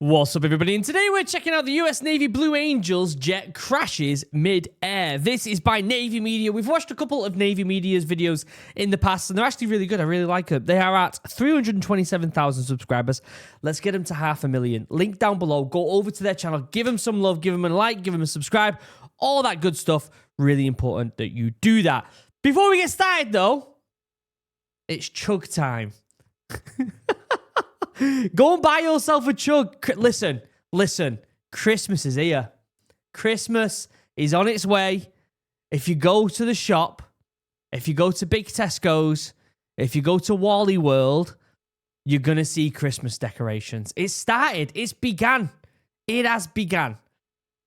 What's up, everybody? And today we're checking out the US Navy Blue Angels jet crashes mid-air. This is by Navy Media. We've watched a couple of Navy Media's videos in the past, and they're actually really good. I really like them. They are at 327,000 subscribers. Let's get them to 500,000. Link down below. Go over to their channel. Give them some love. Give them a like. Give them a subscribe. All that good stuff. Really important that you do that. Before we get started, though, it's chug time. Go and buy yourself a chug. Listen. Christmas is here. Christmas is on its way. If you go to the shop, if you go to Big Tesco's, if you go to Wally World, you're going to see Christmas decorations. It started. It's began. It has begun.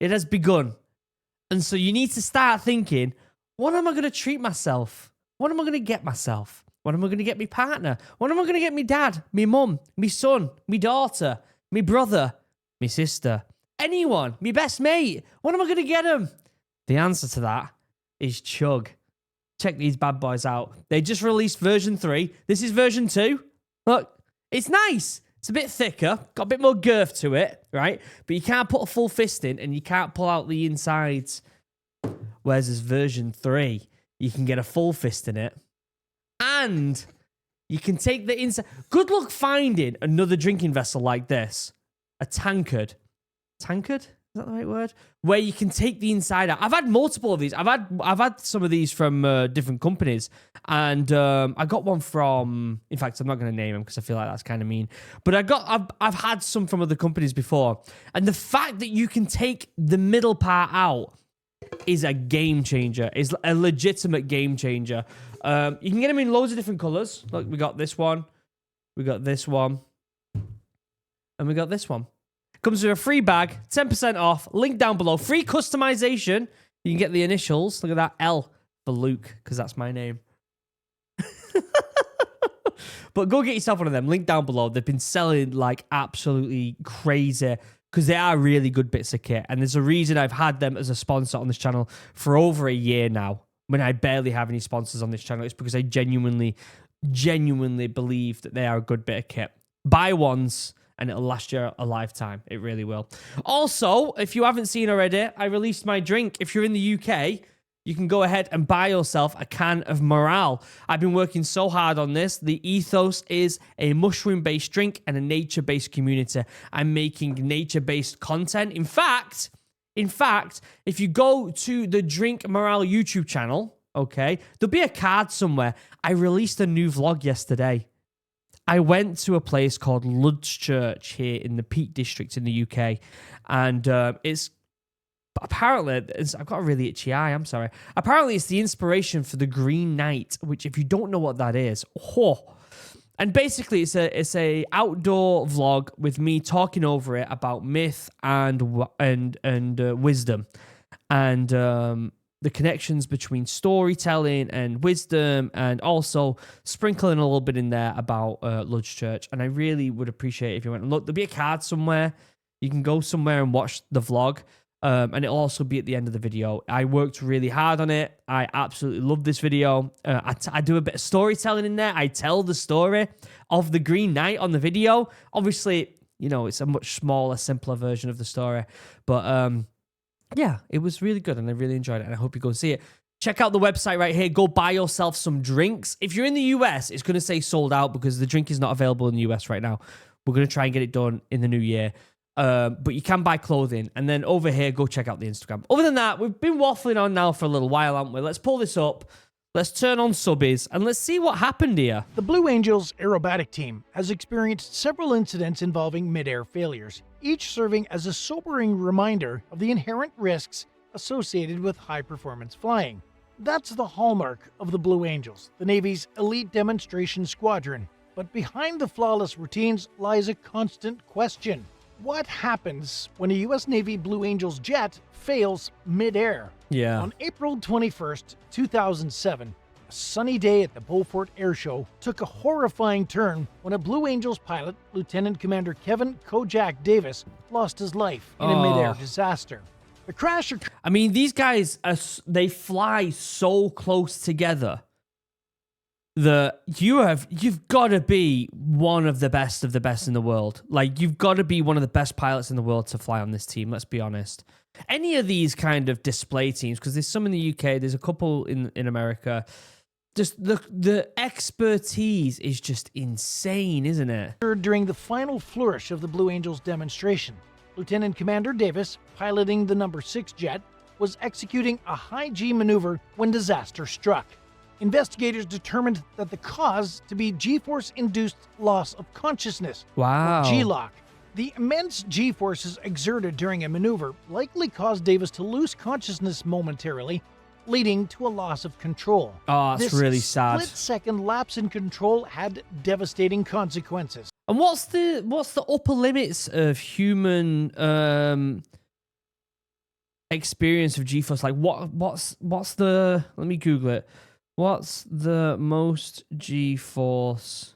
It has begun. And so you need to start thinking, what am I going to treat myself? What am I going to get myself? What am I going to get me partner? What am I going to get me dad, me mum, me son, me daughter, me brother, me sister, anyone, me best mate? What am I going to get them? The answer to that is chug. Check these bad boys out. They just released version 3. This is version 2. Look, it's nice. It's a bit thicker, got a bit more girth to it, right? But you can't put a full fist in and you can't pull out the insides. Whereas this version 3, you can get a full fist in it. And you can take the inside. Good luck finding another drinking vessel like this. A tankard. Tankard? Is that the right word? Where you can take the inside out. I've had multiple of these. I've had some of these from different companies. And I got one from... In fact, I'm not going to name them because I feel like that's kind of mean. But I've had some from other companies before. And the fact that you can take the middle part out is a game changer. Is a legitimate game changer. You can get them in loads of different colors. Look, we got this one. We got this one. And we got this one. Comes with a free bag, 10% off. Link down below. Free customization. You can get the initials. Look at that. L for Luke, because that's my name. But go get yourself one of them. Link down below. They've been selling like absolutely crazy because they are really good bits of kit. And there's a reason I've had them as a sponsor on this channel for over a year now. When I barely have any sponsors on this channel, it's because I genuinely believe that they are a good bit of kit. Buy ones and it'll last you a lifetime. It really will. Also, if you haven't seen already, I released my drink. If you're in the UK, you can go ahead and buy yourself a can of Morale. I've been working so hard on this. The ethos is a mushroom-based drink and a nature-based community. I'm making nature-based content. In fact, if you go to the Drink Morale YouTube channel, okay, there'll be a card somewhere. I released a new vlog yesterday. I went to a place called Ludchurch here in the Peak District in the UK, and I've got a really itchy eye, I'm sorry. Apparently, it's the inspiration for the Green Knight, which if you don't know what that is, And basically, it's a outdoor vlog with me talking over it about myth and wisdom, and the connections between storytelling and wisdom, and also sprinkling a little bit in there about Ludchurch. And I really would appreciate it if you went and look. There'll be a card somewhere. You can go somewhere and watch the vlog. And it'll also be at the end of the video. I worked really hard on it. I absolutely love this video. I do a bit of storytelling in there. I tell the story of the Green Knight on the video. Obviously, you know, it's a much smaller, simpler version of the story. But yeah, it was really good and I really enjoyed it. And I hope you go and see it. Check out the website right here. Go buy yourself some drinks. If you're in the US, it's going to say sold out because the drink is not available in the US right now. We're going to try and get it done in the new year. But you can buy clothing. And then over here, go check out the Instagram. Other than that, we've been waffling on now for a little while, haven't we? Let's pull this up. Let's turn on subbies and let's see what happened here. The Blue Angels aerobatic team has experienced several incidents involving mid-air failures, each serving as a sobering reminder of the inherent risks associated with high-performance flying. That's the hallmark of the Blue Angels, the Navy's elite demonstration squadron. But behind the flawless routines lies a constant question. What happens when a U.S. Navy Blue Angels jet fails mid-air? Yeah. On April 21st, 2007, a sunny day at the Beaufort Air Show took a horrifying turn when a Blue Angels pilot, Lieutenant Commander Kevin Kojak Davis, lost his life in a mid-air disaster. The crash... I mean, these guys, they fly so close together. that you've got to be one of the best in the world. Like, you've got to be one of the best pilots in the world to fly on this team. Let's be honest. Any of these kind of display teams, because there's some in the UK, there's a couple in America. Just the expertise is just insane, isn't it? During the final flourish of the Blue Angels demonstration, Lieutenant Commander Davis, piloting the number 6 jet, was executing a high G maneuver when disaster struck. Investigators determined that the cause to be G-force-induced loss of consciousness, Wow. G-lock. The immense G-forces exerted during a maneuver likely caused Davis to lose consciousness momentarily, leading to a loss of control. Oh, that's really sad. This split-second lapse in control had devastating consequences. And what's the upper limits of human experience of G-force? Like, what's the? Let me Google it. What's the most G-force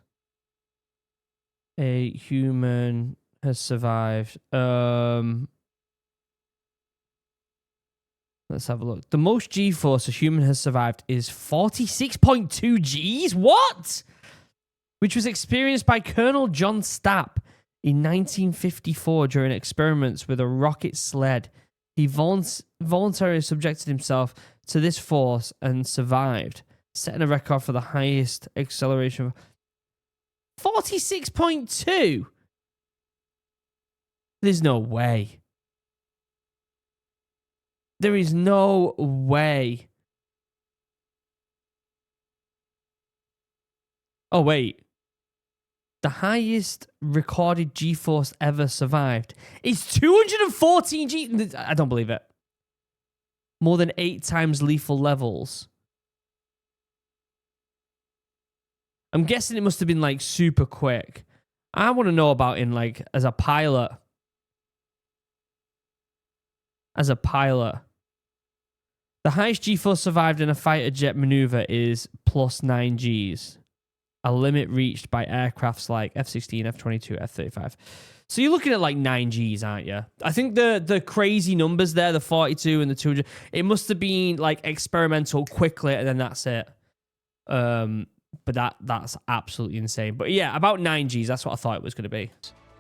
a human has survived? Let's have a look. The most G-force a human has survived is 46.2 Gs. What? Which was experienced by Colonel John Stapp in 1954 during experiments with a rocket sled. He voluntarily subjected himself to this force and survived, setting a record for the highest acceleration. 46.2? There's no way. There is no way. Oh, wait. The highest recorded G-force ever survived is 214 G. I don't believe it. More than 8 times lethal levels. I'm guessing it must have been like super quick. I want to know about in like as a pilot. As a pilot. The highest G-force survived in a fighter jet maneuver is plus 9 Gs. A limit reached by aircrafts like F-16, F-22, F-35. So you're looking at like 9 Gs, aren't you? I think the crazy numbers there, the 42 and the 200, it must have been like experimental quickly and then that's it. But that's absolutely insane. But yeah, about 9 Gs, that's what I thought it was going to be.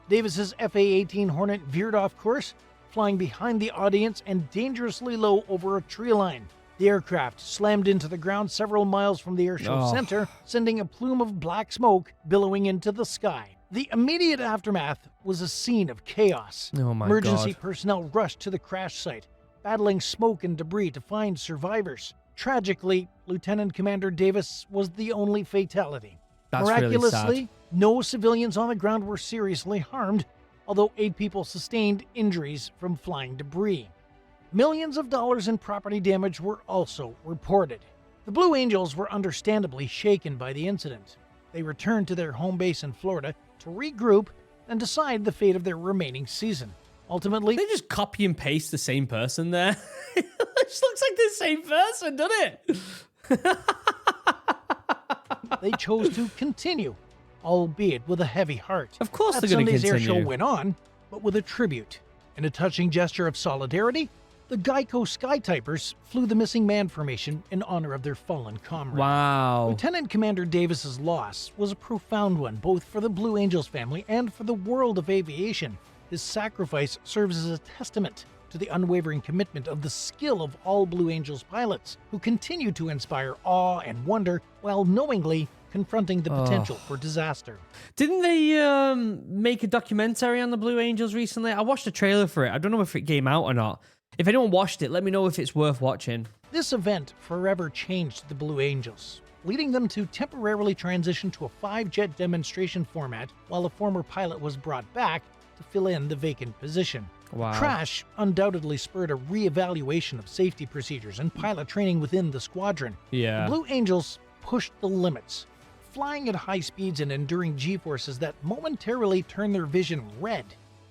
Davis's FA-18 Hornet veered off course, flying behind the audience and dangerously low over a tree line. The aircraft slammed into the ground several miles from the airshow center, sending a plume of black smoke billowing into the sky. The immediate aftermath was a scene of chaos. Oh my Emergency God. personnel rushed to the crash site, battling smoke and debris to find survivors. Tragically, Lieutenant Commander Davis was the only fatality. That's Miraculously, really sad. no civilians on the ground were seriously harmed, although 8 people sustained injuries from flying debris. Millions of dollars in property damage were also reported. The Blue Angels were understandably shaken by the incident. They returned to their home base in Florida to regroup and decide the fate of their remaining season. Ultimately, They just copy and paste the same person there. It just looks like the same person, doesn't it? they chose to continue, albeit with a heavy heart. Of course That they're going to Sunday's continue. airshow went on, but with a tribute. In a touching gesture of solidarity, the Geico Skytypers flew the missing man formation in honor of their fallen comrade. Wow. Lieutenant Commander Davis's loss was a profound one, both for the Blue Angels family and for the world of aviation. His sacrifice serves as a testament to the unwavering commitment of the skill of all Blue Angels pilots, who continue to inspire awe and wonder while knowingly confronting the potential for disaster. Didn't they make a documentary on the Blue Angels recently? I watched a trailer for it. I don't know if it came out or not. If anyone watched it, let me know if it's worth watching. This event forever changed the Blue Angels, leading them to temporarily transition to a 5-jet demonstration format while a former pilot was brought back to fill in the vacant position. Wow. Crash undoubtedly spurred a re-evaluation of safety procedures and pilot training within the squadron. Yeah. The Blue Angels pushed the limits, flying at high speeds and enduring G-forces that momentarily turned their vision red.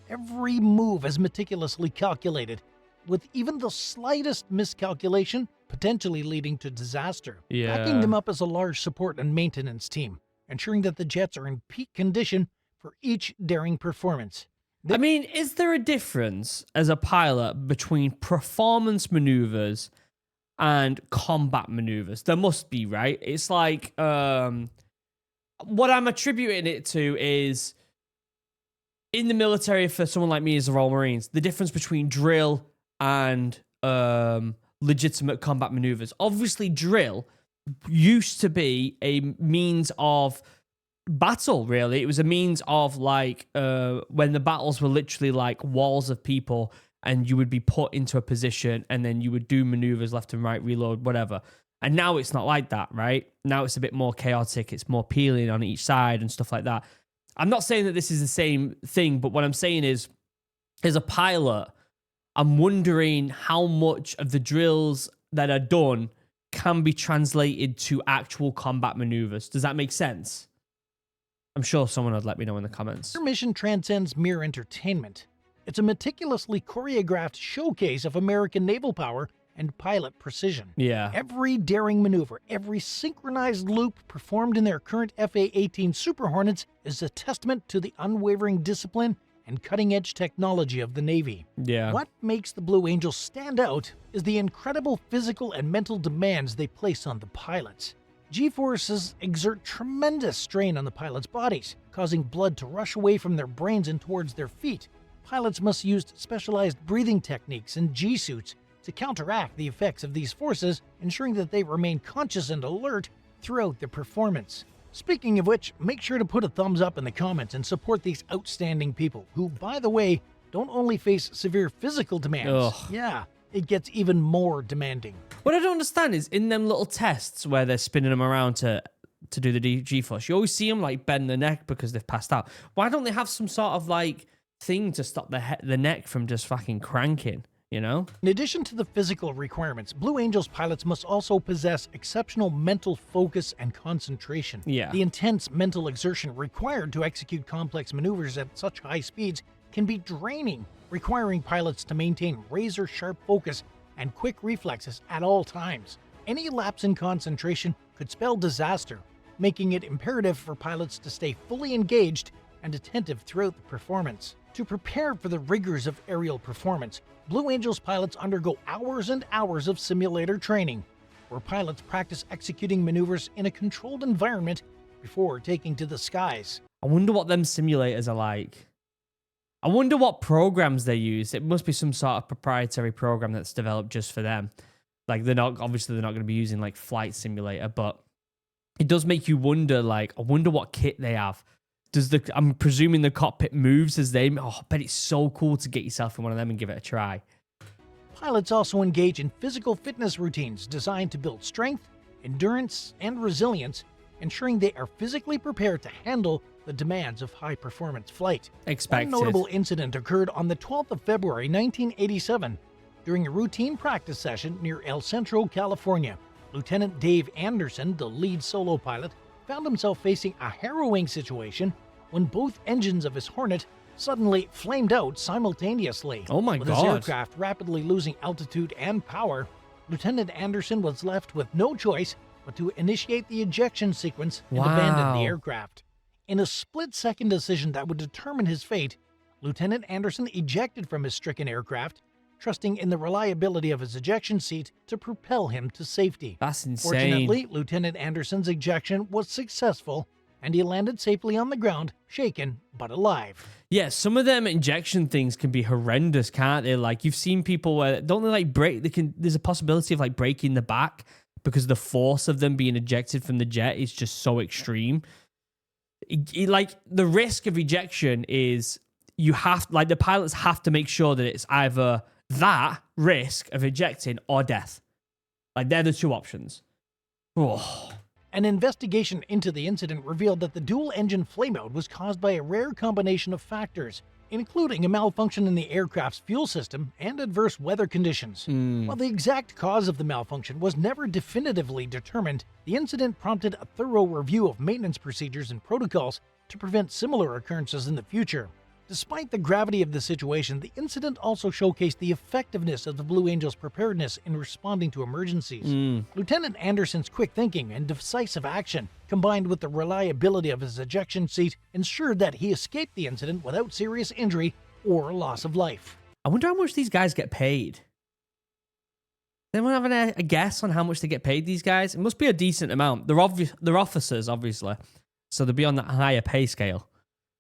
Every move is meticulously calculated, with even the slightest miscalculation potentially leading to disaster. Yeah. Backing them up as a large support and maintenance team, ensuring that the jets are in peak condition for each daring performance. I mean, is there a difference as a pilot between performance maneuvers and combat maneuvers. There must be, right? It's like what I'm attributing it to is in the military, for someone like me as a Royal Marines, the difference between drill and legitimate combat maneuvers. Obviously, drill used to be a means of battle, really. It was a means of like when the battles were literally like walls of people and you would be put into a position and then you would do maneuvers left and right, reload, whatever. And now it's not like that, right? Now it's a bit more chaotic. It's more peeling on each side and stuff like that. I'm not saying that this is the same thing, but what I'm saying is, as a pilot, I'm wondering how much of the drills that are done can be translated to actual combat maneuvers. Does that make sense? I'm sure someone would let me know in the comments. Your mission transcends mere entertainment. It's a meticulously choreographed showcase of American naval power and pilot precision. Yeah. Every daring maneuver, every synchronized loop performed in their current FA-18 Super Hornets is a testament to the unwavering discipline and cutting-edge technology of the Navy. Yeah. What makes the Blue Angels stand out is the incredible physical and mental demands they place on the pilots. G-forces exert tremendous strain on the pilots' bodies, causing blood to rush away from their brains and towards their feet. Pilots must use specialized breathing techniques and G-suits to counteract the effects of these forces, ensuring that they remain conscious and alert throughout their performance. Speaking of which, make sure to put a thumbs up in the comments and support these outstanding people, who, by the way, don't only face severe physical demands. Ugh. Yeah, it gets even more demanding. What I don't understand is in them little tests where they're spinning them around to do the G-force, you always see them like bend the neck because they've passed out. Why don't they have some sort of like thing to stop the neck from just fucking cranking? You know? In addition to the physical requirements, Blue Angels pilots must also possess exceptional mental focus and concentration. Yeah. The intense mental exertion required to execute complex maneuvers at such high speeds can be draining, requiring pilots to maintain razor-sharp focus and quick reflexes at all times. Any lapse in concentration could spell disaster, making it imperative for pilots to stay fully engaged and attentive throughout the performance. To prepare for the rigors of aerial performance, Blue Angels pilots undergo hours and hours of simulator training, where pilots practice executing maneuvers in a controlled environment before taking to the skies. I wonder what them simulators are like. I wonder what programs they use. It must be some sort of proprietary program that's developed just for them. Like they're not going to be using like Flight Simulator, but it does make you wonder, like, I wonder what kit they have. I'm presuming the cockpit moves as they... Oh, I bet it's so cool to get yourself in one of them and give it a try. Pilots also engage in physical fitness routines designed to build strength, endurance, and resilience, ensuring they are physically prepared to handle the demands of high-performance flight. Expected. One notable incident occurred on the 12th of February, 1987, during a routine practice session near El Centro, California. Lieutenant Dave Anderson, the lead solo pilot, found himself facing a harrowing situation when both engines of his Hornet suddenly flamed out simultaneously. Oh my With his God. aircraft rapidly losing altitude and power, Lieutenant Anderson was left with no choice but to initiate the ejection sequence and abandon the aircraft. In a split-second decision that would determine his fate, Lieutenant Anderson ejected from his stricken aircraft, trusting in the reliability of his ejection seat to propel him to safety. That's insane. Fortunately, Lieutenant Anderson's ejection was successful, and he landed safely on the ground, shaken but alive. Yeah, some of them injection things can be horrendous, can't they? Like, you've seen people where, don't they like break, there's a possibility of like breaking the back because the force of them being ejected from the jet is just so extreme. Like, the risk of ejection is the pilots have to make sure that it's either that risk of ejecting or death. Like, they're the two options. Oh. An investigation into the incident revealed that the dual-engine flameout was caused by a rare combination of factors, including a malfunction in the aircraft's fuel system and adverse weather conditions. While the exact cause of the malfunction was never definitively determined, the incident prompted a thorough review of maintenance procedures and protocols to prevent similar occurrences in the future. Despite the gravity of the situation, the incident also showcased the effectiveness of the Blue Angels' preparedness in responding to emergencies. Lieutenant Anderson's quick thinking and decisive action, combined with the reliability of his ejection seat, ensured that he escaped the incident without serious injury or loss of life. I wonder how much these guys get paid. anyone have a guess on how much they get paid, these guys? It must be a decent amount. They're officers, obviously, so they'll be on that higher pay scale.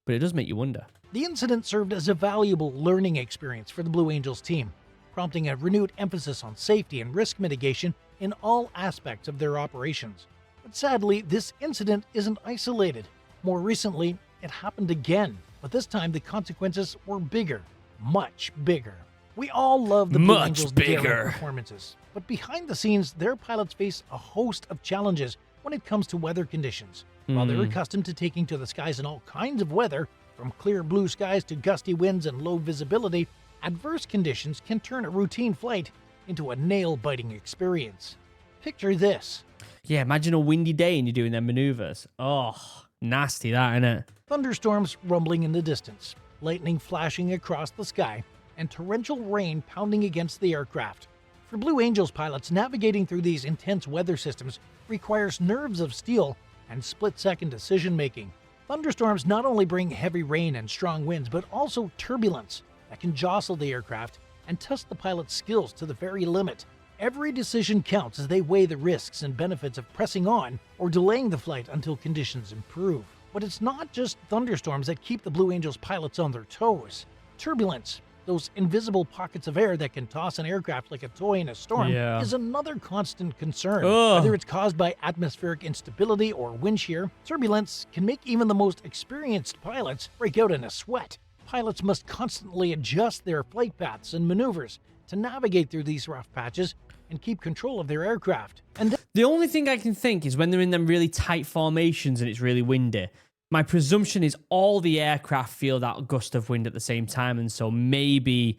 But it does make you wonder. The incident served as a valuable learning experience for the Blue Angels team, prompting a renewed emphasis on safety and risk mitigation in all aspects of their operations. But sadly, this incident isn't isolated. More recently, it happened again, but this time the consequences were bigger, much bigger. We all love the Blue Angels' daring performances, but behind the scenes, their pilots face a host of challenges when it comes to weather conditions. While they're accustomed to taking to the skies in all kinds of weather, from clear blue skies to gusty winds and low visibility, adverse conditions can turn a routine flight into a nail-biting experience. Picture this. Yeah, imagine a windy day and you're doing their maneuvers. Oh, nasty that, innit? Thunderstorms rumbling in the distance, lightning flashing across the sky, and torrential rain pounding against the aircraft. For Blue Angels pilots, navigating through these intense weather systems requires nerves of steel and split-second decision-making. Thunderstorms not only bring heavy rain and strong winds, but also turbulence that can jostle the aircraft and test the pilot's skills to the very limit. Every decision counts as they weigh the risks and benefits of pressing on or delaying the flight until conditions improve. But it's not just thunderstorms that keep the Blue Angels pilots on their toes. Turbulence, those invisible pockets of air that can toss an aircraft like a toy in a storm, is another constant concern. Whether it's caused by atmospheric instability or wind shear, turbulence can make even the most experienced pilots break out in a sweat. Pilots must constantly adjust their flight paths and maneuvers to navigate through these rough patches and keep control of their aircraft. And the only thing I can think is when they're in them really tight formations and it's really windy. My presumption is all the aircraft feel that gust of wind at the same time, and so maybe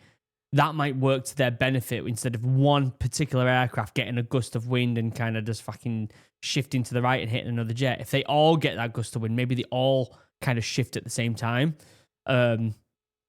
that might work to their benefit instead of one particular aircraft getting a gust of wind and kind of just fucking shifting to the right and hitting another jet. If they all get that gust of wind, maybe they all kind of shift at the same time. Or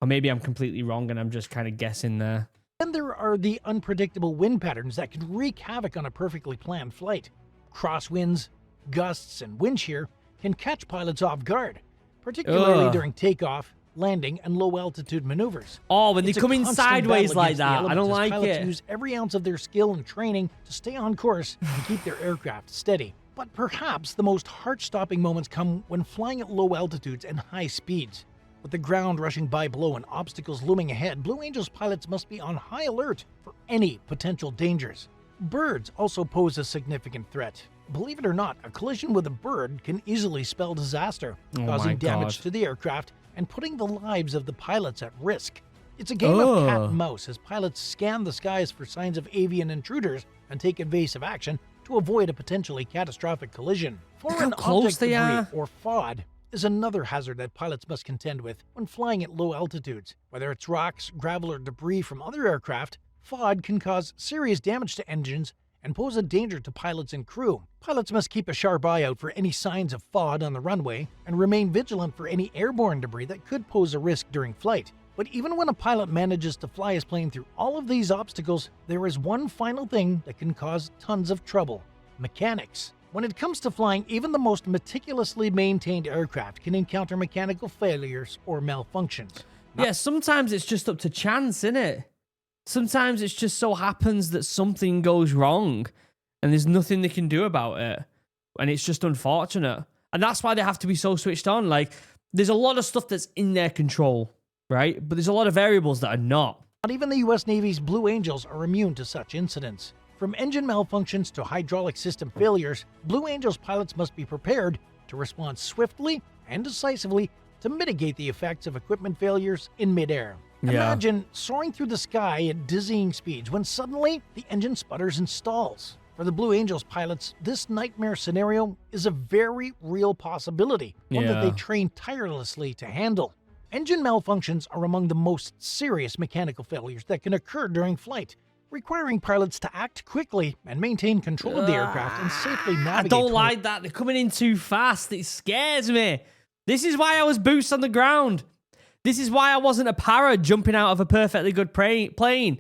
maybe I'm completely wrong and I'm just kind of guessing there. Then there are the unpredictable wind patterns that can wreak havoc on a perfectly planned flight. Crosswinds, gusts, and wind shear can catch pilots off guard, particularly during takeoff, landing, and low-altitude maneuvers. Oh, when they come in sideways like that, I don't like pilots it. Use every ounce of their skill and training to stay on course and keep their aircraft steady. But perhaps the most heart-stopping moments come when flying at low altitudes and high speeds. With the ground rushing by below and obstacles looming ahead, Blue Angels pilots must be on high alert for any potential dangers. Birds also pose a significant threat. Believe it or not, a collision with a bird can easily spell disaster, causing damage to the aircraft and putting the lives of the pilots at risk. It's a game of cat and mouse as pilots scan the skies for signs of avian intruders and take evasive action to avoid a potentially catastrophic collision. Foreign object debris, or FOD, is another hazard that pilots must contend with when flying at low altitudes. Whether it's rocks, gravel, or debris from other aircraft, FOD can cause serious damage to engines and pose a danger to pilots and crew. Pilots must keep a sharp eye out for any signs of FOD on the runway and remain vigilant for any airborne debris that could pose a risk during flight. But even when a pilot manages to fly his plane through all of these obstacles, there is one final thing that can cause tons of trouble: mechanics. When it comes to flying, even the most meticulously maintained aircraft can encounter mechanical failures or malfunctions. Yeah, sometimes it's just up to chance, innit? Sometimes it just so happens that something goes wrong and there's nothing they can do about it. And it's just unfortunate. And that's why they have to be so switched on. Like, there's a lot of stuff that's in their control, right? But there's a lot of variables that are not. Not even the US Navy's Blue Angels are immune to such incidents. From engine malfunctions to hydraulic system failures, Blue Angels pilots must be prepared to respond swiftly and decisively to mitigate the effects of equipment failures in midair. Imagine soaring through the sky at dizzying speeds when suddenly the engine sputters and stalls. For the Blue Angels pilots, this nightmare scenario is a very real possibility, one that they train tirelessly to handle. Engine malfunctions are among the most serious mechanical failures that can occur during flight, requiring pilots to act quickly and maintain control of the aircraft and safely navigate. I don't like that. They're coming in too fast. It scares me. This is why I was boots on the ground. This is why I wasn't a para jumping out of a perfectly good plane.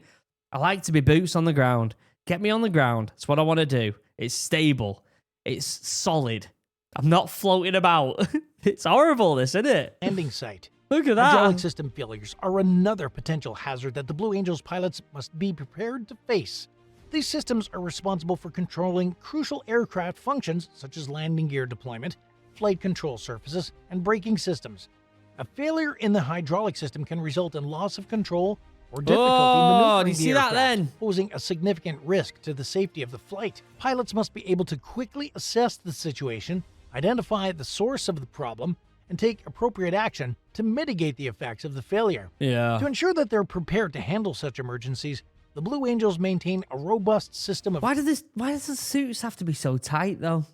I like to be boots on the ground. Get me on the ground. That's what I want to do. It's stable. It's solid. I'm not floating about. It's horrible, this, isn't it? Landing site. Look at that. Hydraulic system failures are another potential hazard that the Blue Angels pilots must be prepared to face. These systems are responsible for controlling crucial aircraft functions such as landing gear deployment, flight control surfaces, and braking systems. A failure in the hydraulic system can result in loss of control or difficulty maneuvering do you the see that aircraft, then? posing a significant risk to the safety of the flight. Pilots must be able to quickly assess the situation, identify the source of the problem, and take appropriate action to mitigate the effects of the failure. Yeah. To ensure that they're prepared to handle such emergencies, the Blue Angels maintain a robust system of Why does the suits have to be so tight though?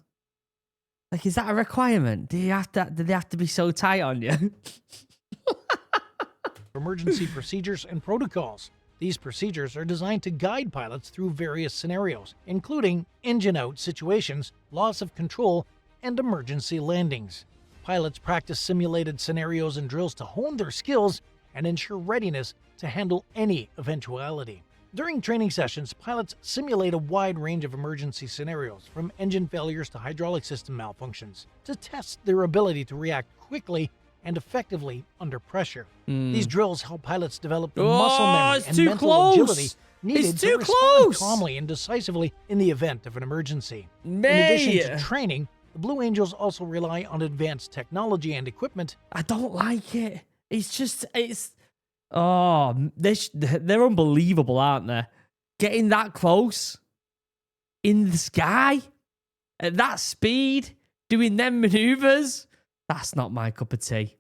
Like, is that a requirement? Do they have to be so tight on you? emergency procedures and protocols. These procedures are designed to guide pilots through various scenarios, including engine-out situations, loss of control, and emergency landings. Pilots practice simulated scenarios and drills to hone their skills and ensure readiness to handle any eventuality. During training sessions, pilots simulate a wide range of emergency scenarios, from engine failures to hydraulic system malfunctions, to test their ability to react quickly and effectively under pressure. These drills help pilots develop the muscle memory it's and too mental close. agility needed It's to too respond close. calmly and decisively in the event of an emergency. In Mate. addition to training, the Blue Angels also rely on advanced technology and equipment. I don't like it. They're unbelievable, aren't they? Getting that close in the sky at that speed, doing them maneuvers. That's not my cup of tea.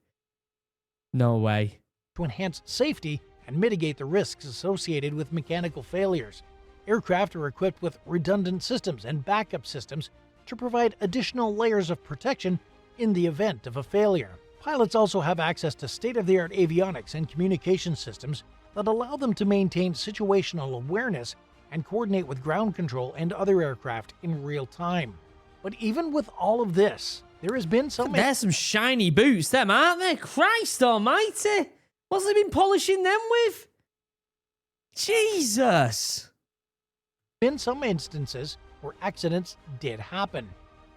No way. To enhance safety and mitigate the risks associated with mechanical failures. Aircraft are equipped with redundant systems and backup systems to provide additional layers of protection in the event of a failure. Pilots also have access to state-of-the-art avionics and communication systems that allow them to maintain situational awareness and coordinate with ground control and other aircraft in real time. But even with all of this, there has been some There's some shiny boots, them, aren't they? Christ almighty. What's they been polishing them with? Jesus. instances where accidents did happen.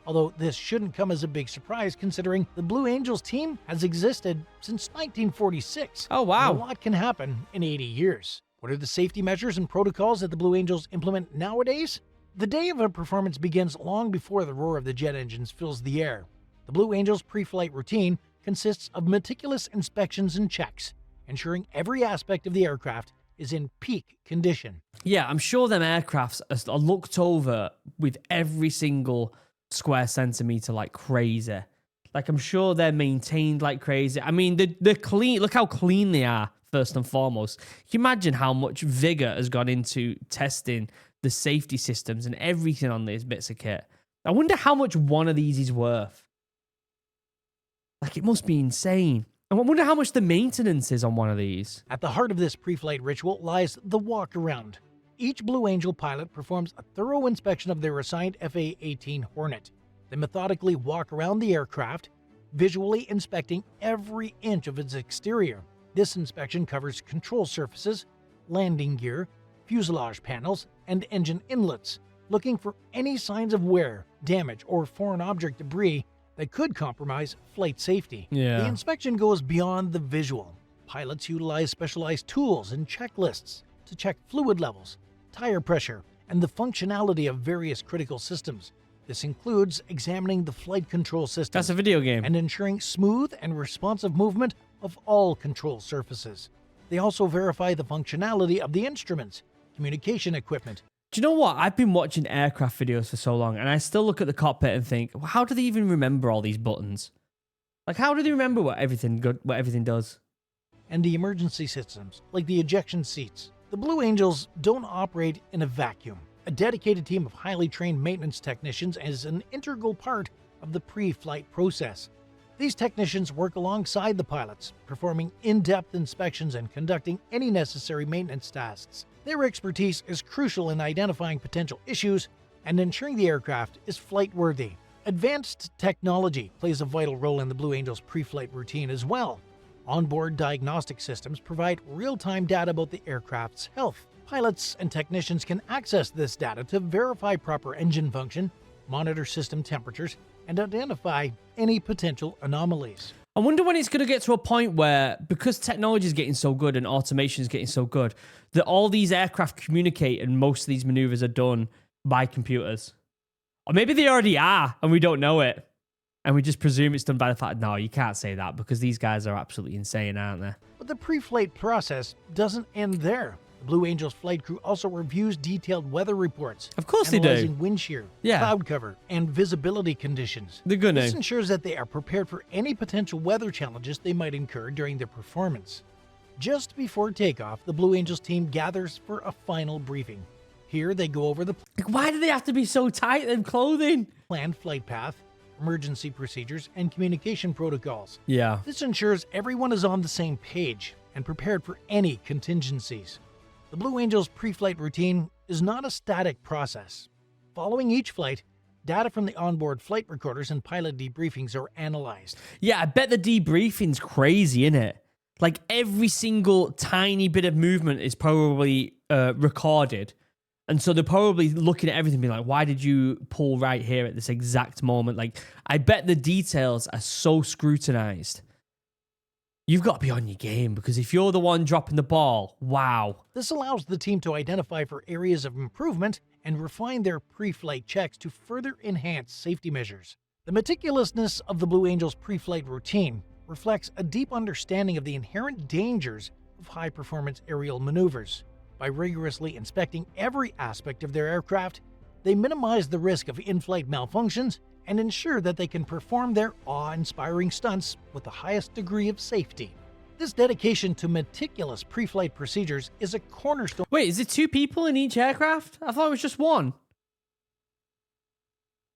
Although this shouldn't come as a big surprise considering the Blue Angels team has existed since 1946. Oh, wow. And a lot can happen in 80 years. What are the safety measures and protocols that the Blue Angels implement nowadays? The day of a performance begins long before the roar of the jet engines fills the air. The Blue Angels pre-flight routine consists of meticulous inspections and checks, ensuring every aspect of the aircraft is in peak condition. Yeah, I'm sure them aircrafts are looked over with every single square centimeter like crazy. Like, I'm sure they're maintained like crazy. I mean, they're clean. Look how clean they are, first and foremost. Can you imagine how much vigor has gone into testing the safety systems and everything on these bits of kit? I wonder how much one of these is worth. Like, it must be insane. I wonder how much the maintenance is on one of these. At the heart of this pre-flight ritual lies the walk-around. Each Blue Angel pilot performs a thorough inspection of their assigned FA-18 Hornet. They methodically walk around the aircraft, visually inspecting every inch of its exterior. This inspection covers control surfaces, landing gear, fuselage panels, and engine inlets, looking for any signs of wear, damage, or foreign object debris that could compromise flight safety. Yeah. The inspection goes beyond the visual. Pilots utilize specialized tools and checklists to check fluid levels, tire pressure, and the functionality of various critical systems. This includes examining the flight control system. That's a video game. And ensuring smooth and responsive movement of all control surfaces. They also verify the functionality of the instruments, communication equipment. Do you know what? I've been watching aircraft videos for so long, and I still look at the cockpit and think, well, how do they even remember all these buttons? Like, how do they remember what everything does? And the emergency systems, like the ejection seats. The Blue Angels don't operate in a vacuum. A dedicated team of highly trained maintenance technicians is an integral part of the pre-flight process. These technicians work alongside the pilots, performing in-depth inspections and conducting any necessary maintenance tasks. Their expertise is crucial in identifying potential issues and ensuring the aircraft is flight-worthy. Advanced technology plays a vital role in the Blue Angels pre-flight routine as well. Onboard diagnostic systems provide real-time data about the aircraft's health. Pilots and technicians can access this data to verify proper engine function, monitor system temperatures, and identify any potential anomalies. I wonder when it's going to get to a point where, because technology is getting so good and automation is getting so good, that all these aircraft communicate and most of these maneuvers are done by computers. Or maybe they already are and we don't know it. And we just presume it's done by the fact, no, you can't say that because these guys are absolutely insane, aren't they? But the pre-flight process doesn't end there. The Blue Angels flight crew also reviews detailed weather reports. Of course they do. Analyzing wind shear, cloud cover, and visibility conditions. They're gonna. This ensures that they are prepared for any potential weather challenges they might incur during their performance. Just before takeoff, the Blue Angels team gathers for a final briefing. Here they go over the Like, why do they have to be so tight in clothing? planned flight path, emergency procedures, and communication protocols. Yeah. This ensures everyone is on the same page and prepared for any contingencies. The Blue Angels pre-flight routine is not a static process. Following each flight, data from the onboard flight recorders and pilot debriefings are analyzed. Yeah, I bet the debriefing's crazy, innit? Like, every single tiny bit of movement is probably recorded. And so they're probably looking at everything being like, why did you pull right here at this exact moment? Like, I bet the details are so scrutinized. You've got to be on your game because if you're the one dropping the ball, wow. This allows the team to identify for areas of improvement and refine their pre-flight checks to further enhance safety measures. The meticulousness of the Blue Angels pre-flight routine reflects a deep understanding of the inherent dangers of high-performance aerial maneuvers. By rigorously inspecting every aspect of their aircraft, they minimize the risk of in-flight malfunctions and ensure that they can perform their awe-inspiring stunts with the highest degree of safety. This dedication to meticulous pre-flight procedures is a cornerstone. Wait, is it 2 people in each aircraft? I thought it was just 1.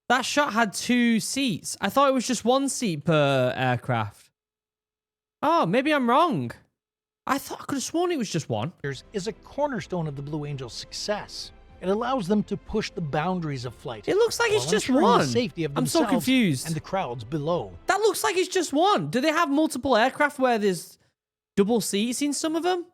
That shot had 2 seats. I thought it was just 1 seat per aircraft. Oh, maybe I'm wrong. I could have sworn it was just 1. Is a cornerstone of the Blue Angels' success. It allows them to push the boundaries of flight. It looks like it's while just ensuring 1. the safety of I'm so themselves confused. and the crowds below. That looks like it's just 1. Do they have multiple aircraft where there's double seats in some of them?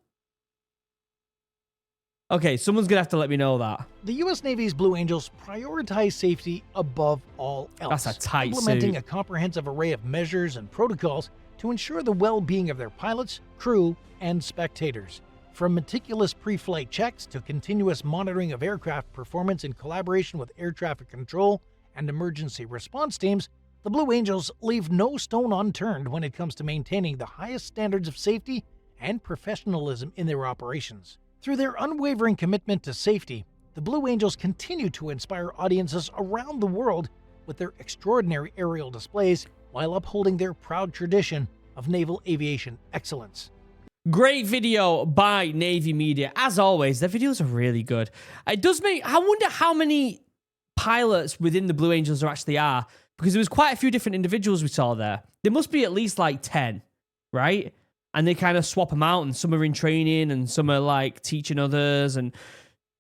Okay, someone's going to have to let me know that. The U.S. Navy's Blue Angels prioritize safety above all else. That's a tight implementing suit. a comprehensive array of measures and protocols to ensure the well-being of their pilots, crew, and spectators. From meticulous pre-flight checks to continuous monitoring of aircraft performance in collaboration with air traffic control and emergency response teams, the Blue Angels leave no stone unturned when it comes to maintaining the highest standards of safety and professionalism in their operations. Through their unwavering commitment to safety, the Blue Angels continue to inspire audiences around the world with their extraordinary aerial displays while upholding their proud tradition of naval aviation excellence. Great video by Navy Media. As always, their videos are really good. It does make... I wonder how many pilots within the Blue Angels there actually are, because there was quite a few different individuals we saw there. There must be at least like 10, right? And they kind of swap them out, and some are in training, and some are like teaching others, and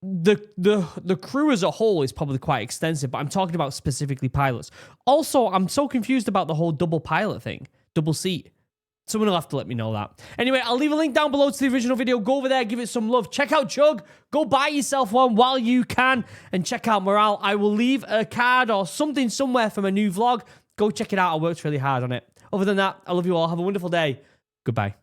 the crew as a whole is probably quite extensive, but I'm talking about specifically pilots. Also, I'm so confused about the whole double pilot thing, double seat. Someone will have to let me know that. Anyway, I'll leave a link down below to the original video. Go over there, give it some love. Check out Chug. Go buy yourself one while you can. And check out Morale. I will leave a card or something somewhere from a new vlog. Go check it out. I worked really hard on it. Other than that, I love you all. Have a wonderful day. Goodbye.